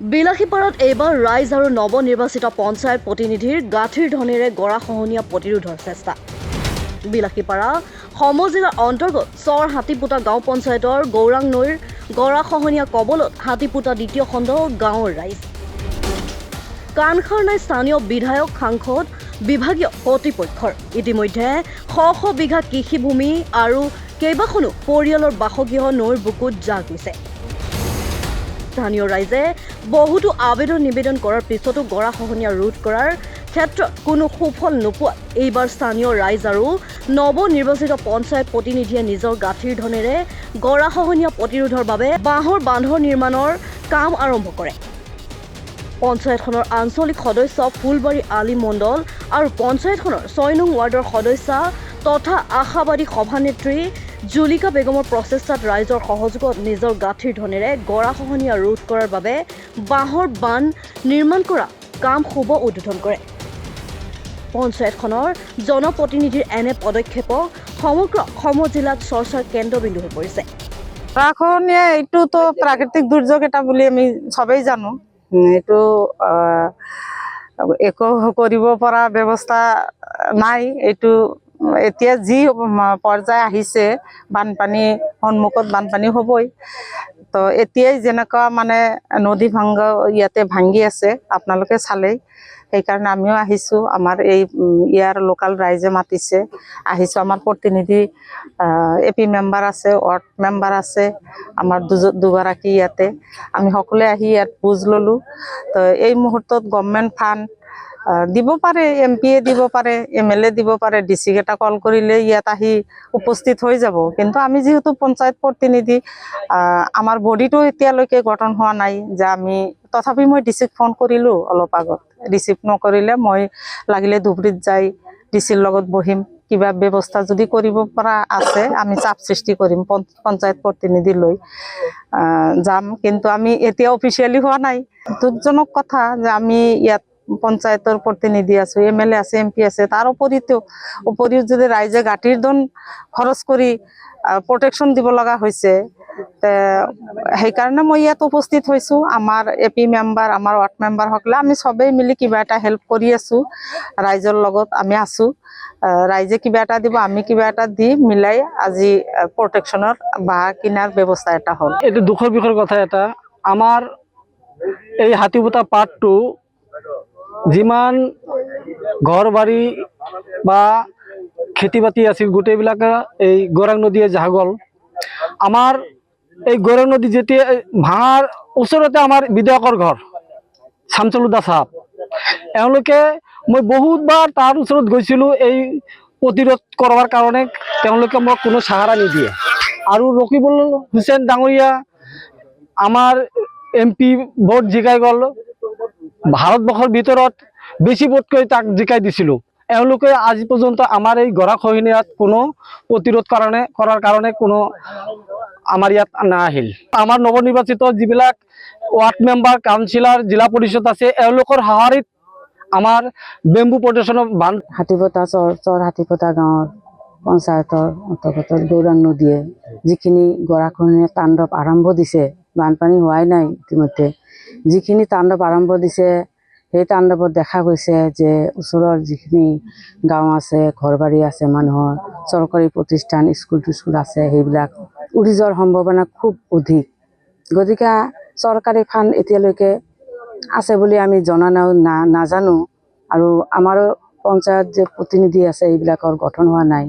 বিলাসীপাৰাত এইবাৰ ৰাইজ আৰু নৱনিৰ্বাচিত পঞ্চায়ত প্ৰতিনিধিৰ গাঁঠিৰ ধনেৰে গৰাখহনীয়া প্ৰতিৰোধৰ চেষ্টা। বিলাসীপাৰা সমজিলাৰ অন্তৰ্গত চৰ হাতীপুতা গাঁও পঞ্চায়তৰ গৌৰাং নৈৰ গৰাখহনীয়া কবলত হাতীপুতা দ্বিতীয় খণ্ড গাঁৱৰ ৰাইজ। কাণসাৰ নাই স্থানীয় বিধায়ক সাংসদ বিভাগীয় কৰ্তৃপক্ষৰ। ইতিমধ্যে শ শ বিঘা কৃষিভূমি আৰু কেইবাখনো পৰিয়ালৰ বাসগৃহ নৈৰ বুকুত জাহ গৈছে। স্থানীয় ৰাইজে বহুতো আবেদন নিবেদন কৰাৰ পিছতো গৰাখহনীয়া ৰোধ কৰাৰ ক্ষেত্ৰত কোনো সুফল নোপোৱাত এইবাৰ স্থানীয় ৰাইজ আৰু নৱনিৰ্বাচিত পঞ্চায়ত প্ৰতিনিধিয়ে নিজৰ গাঁঠিৰ ধনেৰে গৰাখহনীয়া প্ৰতিৰোধৰ বাবে বাঁহৰ বান্ধৰ নিৰ্মাণৰ কাম আৰম্ভ কৰে। পঞ্চায়তখনৰ আঞ্চলিক সদস্য ফুলবাৰী আলী মণ্ডল আৰু পঞ্চায়তখনৰ ৬ নং ৱাৰ্ডৰ সদস্যা তথা আশাবাদী সভানেত্ৰী জুলিকা বেগমৰ প্ৰচেষ্টাত ৰাইজৰ সহযোগত নিজৰ গাঁঠিৰ ধনেৰে গৰাখহনীয়া ৰোধ কৰাৰ বাবে বাঁহৰ বান্ধ নিৰ্মাণ কৰা কাম শুভ উদ্বোধন কৰে। পঞ্চায়তখনৰ জনপ্ৰতিনিধিৰ এনে পদক্ষেপক সমগ্ৰ সমজিলাত চৰ্চাৰ কেন্দ্ৰবিন্দু হৈ পৰিছে। গৰাখহনীয়া এইটোতো প্ৰাকৃতিক দুৰ্যোগ এটা বুলি আমি সবেই জানো। এইটো একো কৰিব পৰা ব্যৱস্থা নাই। এইটো এতিয়া যি পৰ্যায় আহিছে, বানপানী সন্মুখত বানপানী হ'বই। তো এতিয়াই যেনেকুৱা মানে নদী ইয়াতে ভাঙি আছে, আপোনালোকে চালেই। সেইকাৰণে আমিও আহিছোঁ, আমাৰ ইয়াৰ লোকাল ৰাইজে মাতিছে, আহিছোঁ। আমাৰ প্ৰতিনিধি AP মেম্বাৰ আছে, ৱাৰ্ড মেম্বাৰ আছে, আমাৰ দুগৰাকী ইয়াতে। আমি সকলোৱে আহি ইয়াত বুজ ল'লোঁ। তো এই মুহূৰ্তত গভৰ্ণমেণ্ট ফাণ্ড দিব পাৰে, MP দিব পাৰে, MLA দিব পাৰে, DC কেইটা কল কৰিলে ইয়াত আহি উপস্থিত হৈ যাব। কিন্তু আমি যিহেতু পঞ্চায়ত প্ৰতিনিধি, আমাৰ বডিটো এতিয়ালৈকে গঠন হোৱা নাই যে আমি, তথাপি মই DCক ফোন কৰিলোঁ অলপ আগত। ৰিচিভ নকৰিলে মই লাগিলে ধুবুৰীত যাই DCৰ লগত বহিম, কিবা ব্যৱস্থা যদি কৰিব পৰা আছে আমি চাপ সৃষ্টি কৰিম, পঞ্চায়ত প্ৰতিনিধি লৈ যাম। কিন্তু আমি এতিয়া অফিচিয়েলি হোৱা নাই। দুখজনক কথা যে আমি ইয়াত পঞ্চায়তৰ প্ৰতিনিধি আছো, MLA আছে, MP আছে, তাৰ উপৰিও যদি ৰাইজে গাঁঠিৰ ধন খৰচ কৰি প্ৰটেকশ্যন দিব লগা হৈছে, সেইকাৰণে মই ইয়াত উপস্থিত হৈছোঁ। আমাৰ AP মেম্বাৰ, আমাৰ ৱাৰ্ড মেম্বাৰ সকলে আমি সবেই মিলি কিবা এটা হেল্প কৰি আছোঁ, ৰাইজৰ লগত আমি আছোঁ। ৰাইজে কিবা এটা দিব, আমি কিবা এটা দি মিলাই আজি প্ৰটেকশ্যনৰ বাঁহ কিনাৰ ব্যৱস্থা এটা হ'ল। এইটো দুখৰ বিষয়ৰ কথা এটা। আমাৰ এই হাতীপুতা পাৰ্টটো যিমান ঘৰ বাৰী বা খেতি বাতি আছিল গোটেইবিলাকে এই গৌৰাং নদীয়ে জাহ গ'ল। আমাৰ এই গৌৰাং নদী যেতিয়া ভাঙাৰ ওচৰতে আমাৰ বিধায়কৰ ঘৰ শামছুলুদা চাহাব, এওঁলোকে, মই বহুতবাৰ তাৰ ওচৰত গৈছিলোঁ এই প্ৰতিৰোধ কৰাৰ কাৰণে, তেওঁলোকে মোক কোনো সাহাৰা নিদিয়ে। আৰু ৰকিবুল হুছেইন ডাঙৰীয়া আমাৰ MP ভোট জিকাই গ'ল, ভাৰতবৰ্ষৰ ভিতৰত বেছি ভোটকৈ তাক জিকাই দিছিলোঁ। এওঁলোকে আজি পৰ্যন্ত আমাৰ এই গৰাখহনীয়াত কোনো প্ৰতিৰোধ কৰাৰ কাৰণে কোনো আমাৰ ইয়াত নাহিল। আমাৰ নৱনিৰ্বাচিত যিবিলাক ৱাৰ্ড মেম্বাৰ, কাউন্সিলৰ, জিলা পৰিষদ আছে, এওঁলোকৰ সঁহাৰিত আমাৰ বেম্বু প্ৰটেকশ্যনৰ বান্ধ হাতীপতা চৰ হাতীপতা গাঁৱৰ পঞ্চায়তৰ অন্তৰ্গত গৌৰাং নদীয়ে যিখিনি গৰাখহনীয়া তাণ্ডৱ আৰম্ভ দিছে, বানপানী হোৱাই নাই ইতিমধ্যে, যিখিনি তাণ্ডৱ আৰম্ভ দিছে, সেই তাণ্ডৱত দেখা গৈছে যে ওচৰৰ যিখিনি গাঁও আছে, ঘৰ বাৰী আছে মানুহৰ, চৰকাৰী প্ৰতিষ্ঠান, স্কুল আছে, সেইবিলাক উৰি যোৱাৰ সম্ভাৱনা খুব অধিক। গতিকে চৰকাৰী ফাণ্ড এতিয়ালৈকে আছে বুলি আমি নাজানো, আৰু আমাৰো পঞ্চায়ত যে প্ৰতিনিধি আছে এইবিলাকৰ গঠন হোৱা নাই।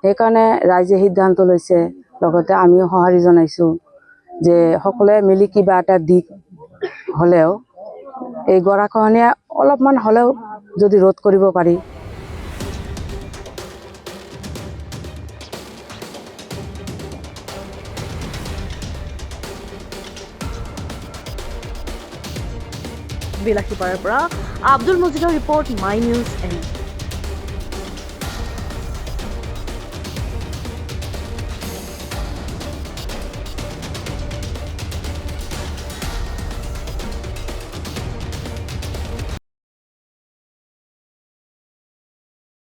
সেইকাৰণে ৰাইজে সিদ্ধান্ত লৈছে, লগতে আমিও সঁহাৰি জনাইছোঁ যে সকলোৱে মিলি কিবা এটা দিশ হ'লেও এই গৰাখহনীয়া অলপমান হ'লেও যদি ৰোধ কৰিব পাৰি। বিলাসীপাৰাৰ পৰা আব্দুল মজিদৰ ৰিপৰ্ট, মাই নিউজ এণ্ড